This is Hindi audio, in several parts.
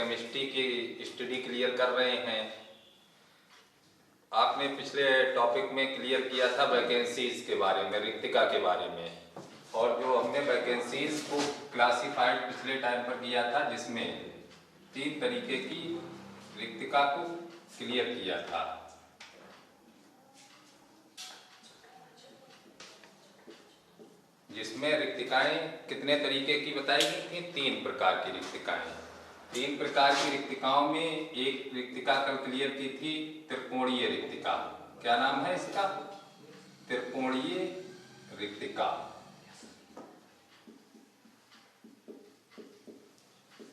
केमिस्ट्री की स्टडी क्लियर कर रहे हैं। आपने पिछले टॉपिक में क्लियर किया था वैकेंसीज के बारे में, रिक्तिका के बारे में, और जो हमने वैकेंसीज को क्लासिफाइड पिछले टाइम पर किया था जिसमें 3 तरीके की रिक्तिका को क्लियर किया था। जिसमें रिक्तिकाएं कितने तरीके की बताई गई थी? 3 प्रकार की रिक्तिकाएं। 3 प्रकार की रिक्तिकाओं में एक रिक्तिका कल क्लियर की थी त्रिकोणीय रिक्तिका। क्या नाम है इसका? त्रिकोणीय रिक्तिका।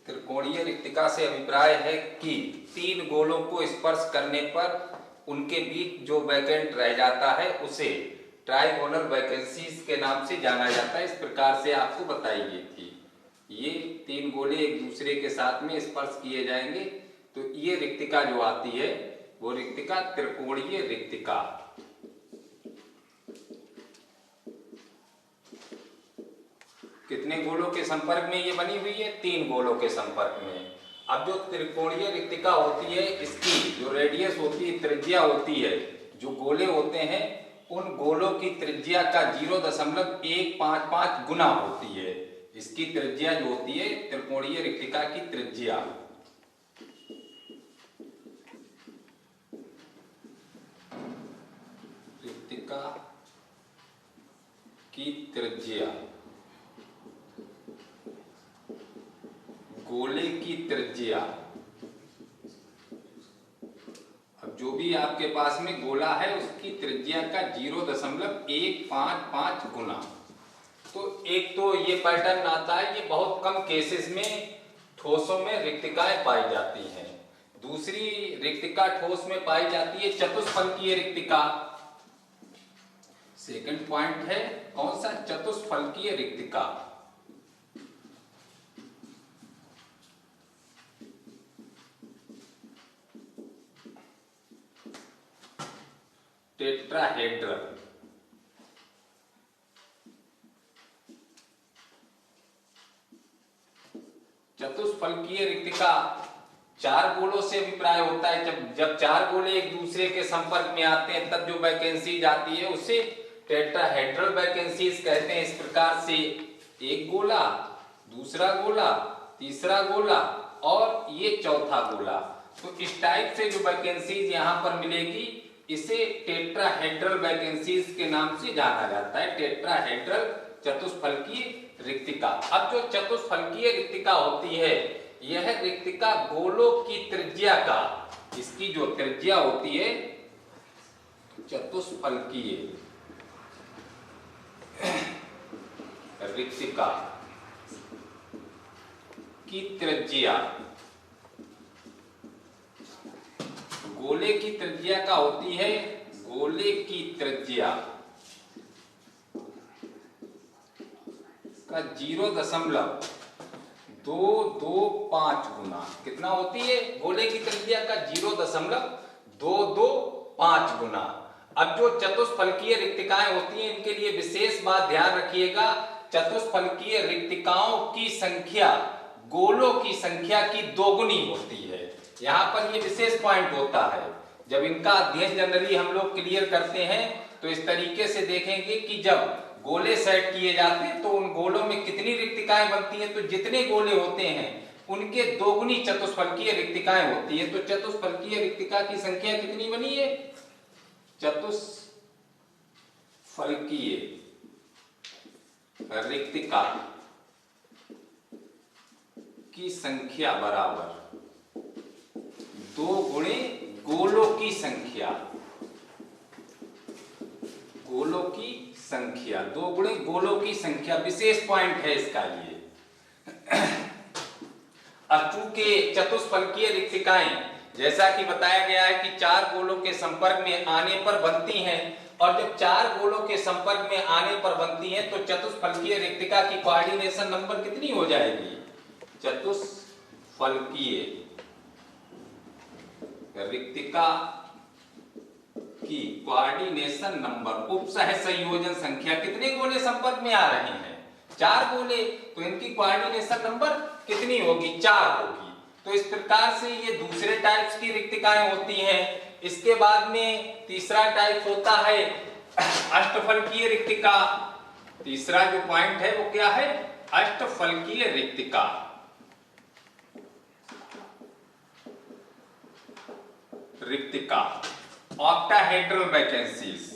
त्रिकोणीय रिक्तिका से अभिप्राय है कि 3 गोलों को स्पर्श करने पर उनके बीच जो वैकेंट रह जाता है उसे ट्राइगोनल वैकेंसीज के नाम से जाना जाता है। इस प्रकार से आपको बताई गई थी। ये 3 गोले एक दूसरे के साथ में स्पर्श किए जाएंगे तो ये रिक्तिका जो आती है वो रिक्तिका त्रिकोणीय रिक्तिका। कितने गोलों के संपर्क में ये बनी हुई है? 3 गोलों के संपर्क में। अब जो त्रिकोणीय रिक्तिका होती है इसकी जो रेडियस होती है, त्रिज्या होती है, जो गोले होते हैं उन गोलों की त्रिज्या का 0.155 गुना होती है। इसकी त्रिज्या जो होती है त्रिकोणीय रिक्तिका की त्रिज्या, रिक्तिका की त्रिज्या गोले की त्रिज्या। अब जो भी आपके पास में गोला है उसकी त्रिज्या का 0.155 गुना। तो एक तो ये पैटर्न आता है, ये बहुत कम केसेस में ठोसों में रिक्तिकाएं पाई जाती हैं। दूसरी रिक्तिका ठोस में पाई जाती है चतुष्फलकीय रिक्तिका। सेकंड पॉइंट है कौन सा? चतुष्फलकीय रिक्तिका। टेट्राहेड्रल। चतुष्फलकीय रिक्तिका 4 गोलों से अभिप्राय होता है। जब 4 गोले एक दूसरे के संपर्क में आते हैं तब जो वैकेंसीज आती है उसे टेट्राहेड्रल वैकेंसीज कहते हैं। इस प्रकार से एक गोला, दूसरा गोला, तीसरा गोला और ये चौथा गोला। तो इस टाइप से जो वैकेंसीज यहां पर मिलेगी इसे टेट्राहेड्रल वैकेंसीज के नाम से जाना जाता है। टेट्राहेड्रल चतुष्फलकीय रिक्तिका। अब जो चतुष्फलकीय रिक्तिका होती है यह रिक्तिका गोलों की त्रिज्या का, इसकी जो त्रिज्या होती है चतुष्फलकीय रिक्तिका की त्रिज्या गोले की त्रिज्या का होती है, गोले की त्रिज्या का 0.225 गुना। कितना होती है? गोले की त्रिज्या का 0.225 गुना। अब जो चतुष्फलकीय रिक्तिकाएं होती हैं इनके लिए विशेष बात ध्यान रखिएगा, चतुष्फलकीय रिक्तिकाओं की संख्या गोलों की संख्या की 2 गुनी होती है। यहाँ पर ये विशेष पॉइंट होता है। जब इनका अध्ययन जनरली हम लोग क्लियर करते हैं तो इस तरीके से देखेंगे कि जब गोले सेट किए जाते हैं तो उन गोलों में कितनी रिक्तिकाएं बनती हैं। तो जितने गोले होते हैं उनके 2 गुनी चतुष्फलकीय रिक्तिकाएं होती है। तो चतुष्फलकीय रिक्तिका की संख्या कितनी बनी है? चतुष्फलकीय रिक्तिका की संख्या बराबर 2 गुणे गोलों की संख्या। गोलों की संख्या 2 गुणे गोलों की संख्या विशेष पॉइंट है इसका ये। अब चूंकि चतुष्फलकीय रिक्तिकाएं जैसा कि बताया गया है कि 4 गोलों के संपर्क में आने पर बनती हैं, और जब 4 गोलों के संपर्क में आने पर बनती हैं तो चतुष्फलकीय रिक्तिका की कोऑर्डिनेशन नंबर कितनी हो जाएगी? चतुष्फलकीय रिक्तिका की कोऑर्डिनेशन नंबर, उपसह संयोजन संख्या। कितने गोले संपर्क में आ रहे हैं? 4 गोले। तो इनकी कोऑर्डिनेशन नंबर कितनी होगी? 4 होगी। तो इस प्रकार से ये दूसरे टाइप्स की रिक्तिकाएं होती हैं। इसके बाद में तीसरा टाइप होता है अष्टफलकीय रिक्तिका। तीसरा जो पॉइंट है वो क्या है? अष्टफलकीय रिक्तिका। रिक्तिका ऑक्टाहेड्रल वैकेंसीज,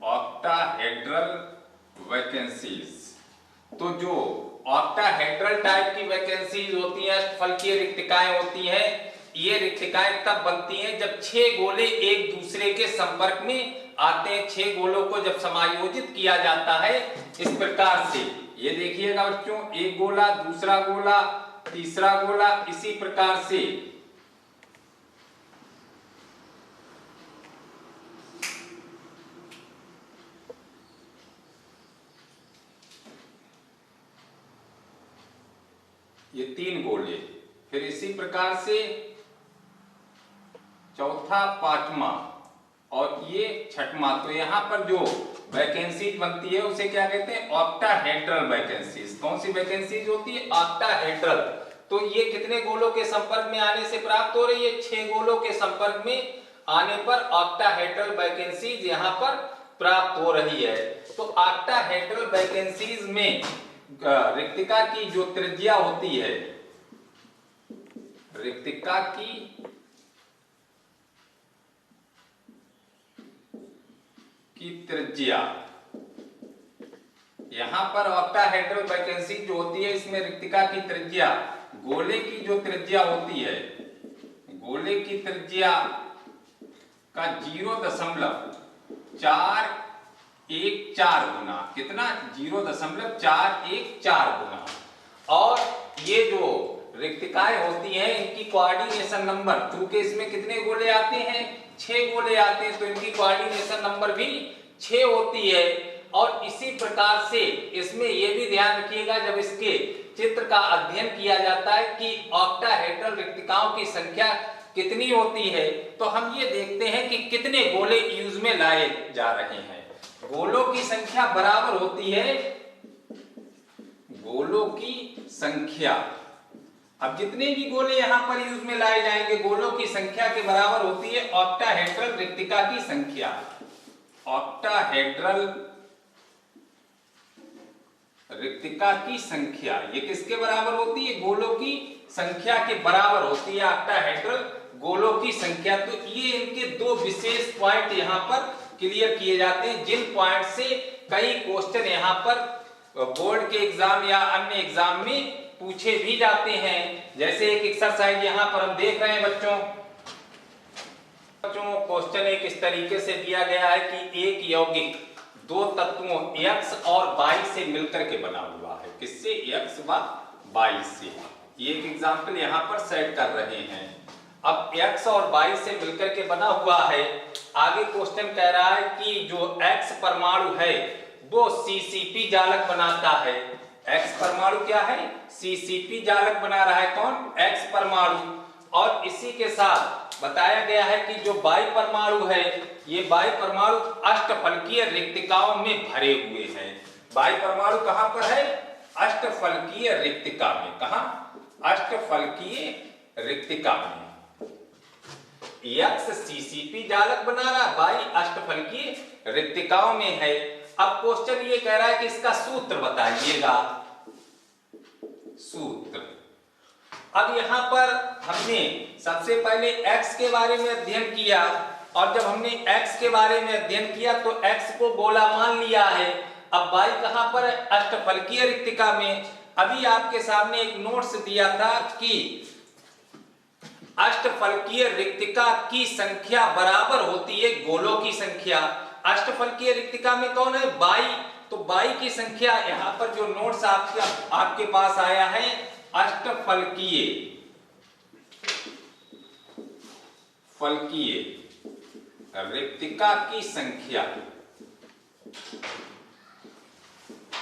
ऑक्टाहेड्रल वैकेंसीज। तो जो ऑक्टाहेड्रल टाइप की वैकेंसीज होती हैं, अष्टफलकीय रिक्तिकाएं होती हैं, ये रिक्तिकाएं तब बनती हैं जब 6 गोले एक दूसरे के संपर्क में आते हैं। 6 गोलों को जब समायोजित किया जाता है इस प्रकार से, ये देखिएगा बच्चों, एक गोला, दूसरा गोला, तीसरा गोला, इसी प्रकार से ये 3 गोले, फिर इसी प्रकार से चौथा, पांचवा और ये छठवां। तो यहां पर जो वैकेंसीज बनती है उसे क्या कहते हैं? Octahedral vacancies. कौन सी वैकेंसीज होती है? ऑक्टाहेड्रल। तो ये कितने गोलों के संपर्क में आने से प्राप्त हो रही है? 6 गोलों के संपर्क में आने पर ऑक्टाहेड्रल वैकेंसीज यहां पर प्राप्त हो रही है। तो ऑक्टाहेड्रल वैकेंसीज में रिक्तिका की जो त्रिज्या होती है, रिक्तिका की त्रिज्या, यहां पर ऑक्टाहेड्रल वैकेंसी जो होती है इसमें रिक्तिका की त्रिज्या, गोले की जो त्रिज्या होती है, गोले की त्रिज्या का 0.414 गुना, कितना? 0.414 गुना। और ये जो रिक्तिकाएं होती हैं इनकी कोऑर्डिनेशन नंबर, क्योंकि इसमें कितने गोले आते हैं? 6 गोले आते हैं, तो इनकी कोऑर्डिनेशन नंबर भी 6 होती है। और इसी प्रकार से इसमें यह भी ध्यान रखिएगा जब इसके चित्र का अध्ययन किया जाता है कि ऑक्टाहेड्रल रिक्तिकाओं की संख्या कितनी होती है, तो हम ये देखते हैं कि कितने गोले यूज में लाए जा रहे हैं। गोलों की संख्या बराबर होती है, गोलों की संख्या, अब जितने भी गोले यहां पर यूज में लाए जाएंगे गोलों की संख्या के बराबर होती है ऑक्टाहेड्रल रिक्तिका की संख्या। ऑक्टाहेड्रल रिक्तिका की संख्या ये किसके बराबर होती है? गोलों की संख्या के बराबर होती है ऑक्टाहेड्रल गोलों की संख्या। तो ये इनके 2 विशेष पॉइंट यहां पर क्लियर किए जाते हैं, जिन पॉइंट से कई क्वेश्चन यहां पर बोर्ड के एग्जाम या अन्य एग्जाम में पूछे भी जाते हैं। जैसे एक एक्सरसाइज यहां पर हम देख रहे हैं बच्चों, क्वेश्चन एक इस तरीके से दिया गया है कि एक यौगिक 2 तत्वों X और Y से मिलकर के बना हुआ है। किससे? X व Y से। ये एक एग्जाम्पल यहां पर सेट कर रहे हैं। अब X और Y से मिलकर के बना हुआ है। आगे क्वेश्चन कह रहा है कि जो X परमाणु है वो CCP जालक बनाता है। X परमाणु क्या है? CCP जालक बना रहा है। कौन? X परमाणु। और इसी के साथ बताया गया है कि जो Y परमाणु है, ये Y परमाणु अष्टफलकीय रिक्तिकाओं में भरे हुए हैं। Y परमाणु कहां पर है? अष्टफलकीय रिक्तिका में। कहां? अष्टफलकीय रिक्तिका में। X CCP जालक बना रहा, Y अष्टफलकीय रिक्तिकाओं में है। अब क्वेश्चन ये कह रहा है कि इसका सूत्र बताइएगा। सूत्र, अब यहां पर हमने सबसे पहले X के बारे में अध्ययन किया, और जब हमने X के बारे में अध्ययन किया तो X को गोला मान लिया है। अब Y कहां पर है? अष्टफलकीय रिक्तिका में। अभी आपके सामने एक नोट्स दिया था कि अष्टफलकीय रिक्तिका की संख्या बराबर होती है गोलों की संख्या। अष्टफलकीय रिक्तिका में कौन है? Y। तो Y की संख्या यहां पर जो नोट्स आपके पास आया है, अष्टफलकीय रिक्तिका की संख्या,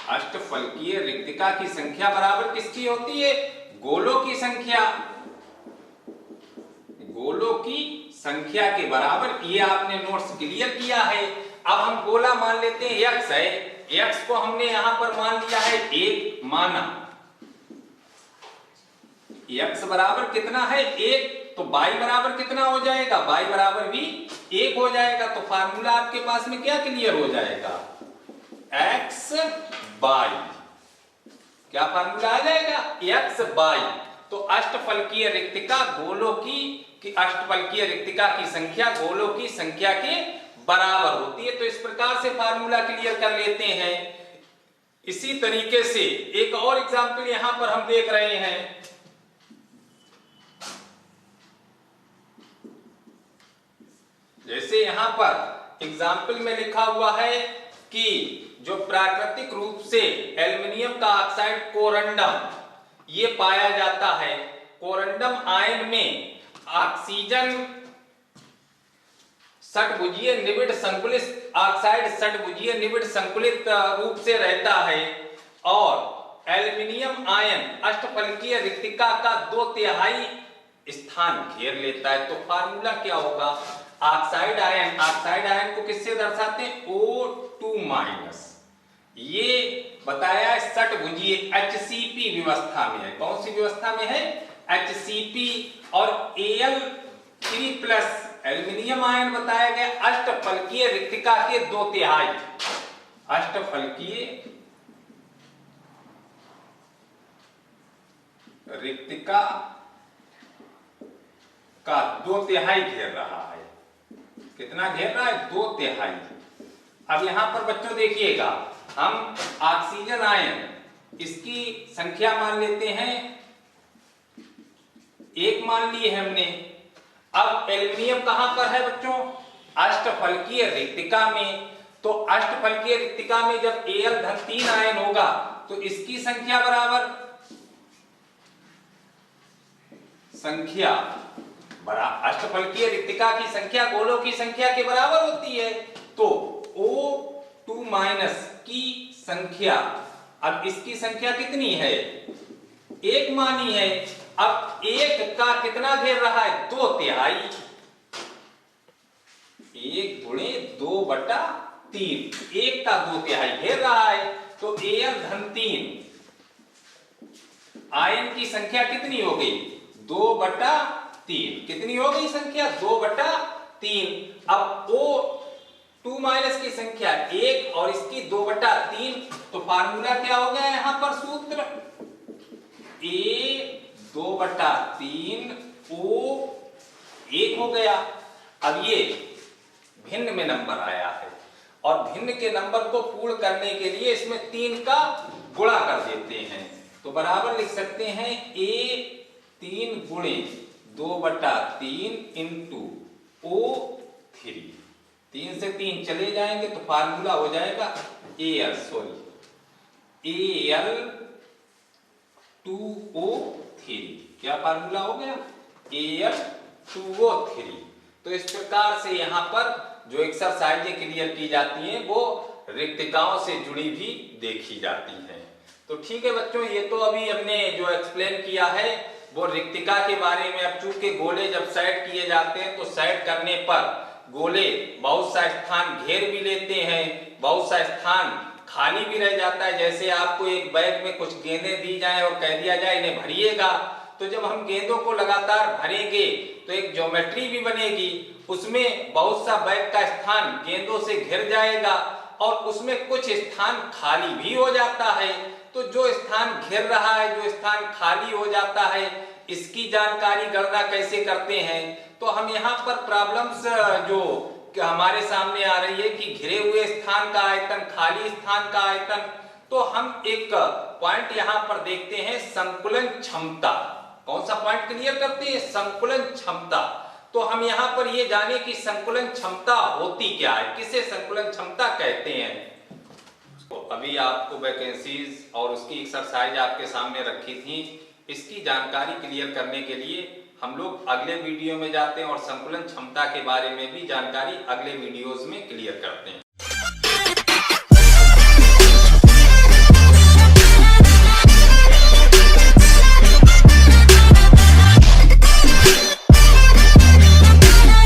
अष्टफलकीय रिक्तिका की संख्या बराबर किसकी होती है? गोलों की संख्या। गोलों की संख्या के बराबर, ये आपने नोट्स क्लियर किया है। अब हम गोला मान लेते हैं X है, X को हमने यहां पर मान लिया है 1 माना। x बराबर कितना है 1, तो y बराबर कितना हो जाएगा, y बराबर भी 1 हो जाएगा। तो फार्मूला आपके पास में क्या क्लियर हो जाएगा, x y, क्या फार्मूला आ जाएगा, x y। तो अष्टफलकीय रिक्तिका गोलों की अष्टफलकीय रिक्तिका की संख्या गोलों की संख्या के बराबर होती है। तो इस प्रकार से फार्मूला क्लियर कर लेते हैं। इसी तरीके से एक और एग्जांपल यहां पर हम देख रहे हैं। जैसे यहां पर एग्जाम्पल में लिखा हुआ है कि जो प्राकृतिक रूप से एल्युमिनियम का ऑक्साइड कोरंडम ये पाया जाता है, कोरंडम आयन में ऑक्सीजन षटभुजीय निबिड़ संकुलित ऑक्साइड षटभुजीय निबिड़ संकुलित रूप से रहता है और एल्युमिनियम आयन अष्टफलकीय रिक्तिका का 2/3 स्थान घेर लेता है। तो फार्मूला क्या होगा, ऑक्साइड आयन को किससे दर्शाते हैं, O2-। ये बताया है षटभुजीय HCP व्यवस्था में है। कौन सी व्यवस्था में है, HCP। और Al3+ एल्युमिनियम आयन बताया गया अष्टफलकीय रिक्तिका के 2/3, अष्टफलकीय रिक्तिका का 2/3 घेर रहा है। कितना घेर रहा है, 2/3। अब यहां पर बच्चों देखिएगा, हम ऑक्सीजन आयन इसकी संख्या मान लेते हैं 1 मान ली है हमने। अब एल्युमिनियम कहां पर है बच्चों, अष्टफलकीय रिक्तिका में। तो अष्टफलकीय रिक्तिका में जब Al3 आयन होगा तो इसकी संख्या बराबर अष्टफलकीय रिक्तिका की संख्या गोलों की संख्या के बराबर होती है। तो O2- की संख्या, अब इसकी संख्या कितनी है, 1 मानी है। अब 1 का कितना घेर रहा है, 2/3, 1 गुणे 2/3, 1 का 2/3 घेर रहा है। तो Al3 आयन की संख्या कितनी हो गई, 2/3। कितनी हो गई संख्या, 2/3। अब O2- की संख्या 1 और इसकी 2/3। तो फार्मूला क्या हो गया यहां पर, सूत्र A2/3 O1 हो गया। अब ये भिन्न में नंबर आया है और भिन्न के नंबर को पूर्ण करने के लिए इसमें 3 का गुणा कर देते हैं। तो बराबर लिख सकते हैं A3 गुणे 2/3 इंटू O3। 3 से 3 चले जाएंगे तो फार्मूला हो जाएगा Al2O3। क्या फार्मूला हो गया, Al2O3। तो इस प्रकार से यहाँ पर जो एक्सरसाइजें क्लियर की जाती हैं वो रिक्तिकाओं से जुड़ी भी देखी जाती हैं। तो ठीक है बच्चों, ये तो अभी हमने जो एक्सप्लेन किया है वो रिक्तिका के बारे में। अब चूंकि गोले जब सेट किए जाते हैं तो सेट करने पर गोले बहुत सा स्थान घेर भी लेते हैं, बहुत सा स्थान खाली भी रह जाता है। जैसे आपको एक बैग में कुछ गेंदें दी जाएं और कह दिया जाए इन्हें भरिएगा, तो जब हम गेंदों को लगातार भरेंगे तो एक ज्योमेट्री भी बनेगी, उसमें बहुत सा बैग का स्थान गेंदों से घिर जाएगा और उसमें कुछ स्थान खाली भी हो जाता है। तो जो स्थान घिर रहा है, जो स्थान खाली हो जाता है, इसकी जानकारी गणना कैसे करते हैं। तो हम यहाँ पर प्रॉब्लम्स जो हमारे सामने आ रही है कि घिरे हुए स्थान का आयतन, खाली स्थान का आयतन, तो हम एक पॉइंट यहाँ पर देखते हैं, संकुलन क्षमता। कौन सा पॉइंट क्लियर करते हैं, संकुलन क्षमता। तो हम यहाँ पर ये जाने कि संकुलन क्षमता होती क्या है, किसे संकुलन क्षमता कहते हैं। तो अभी आपको वैकेंसीज और उसकी एक्सरसाइज आपके सामने रखी थी, इसकी जानकारी क्लियर करने के लिए हम लोग अगले वीडियो में जाते हैं और संकुलन क्षमता के बारे में भी जानकारी अगले वीडियोस में क्लियर करते हैं।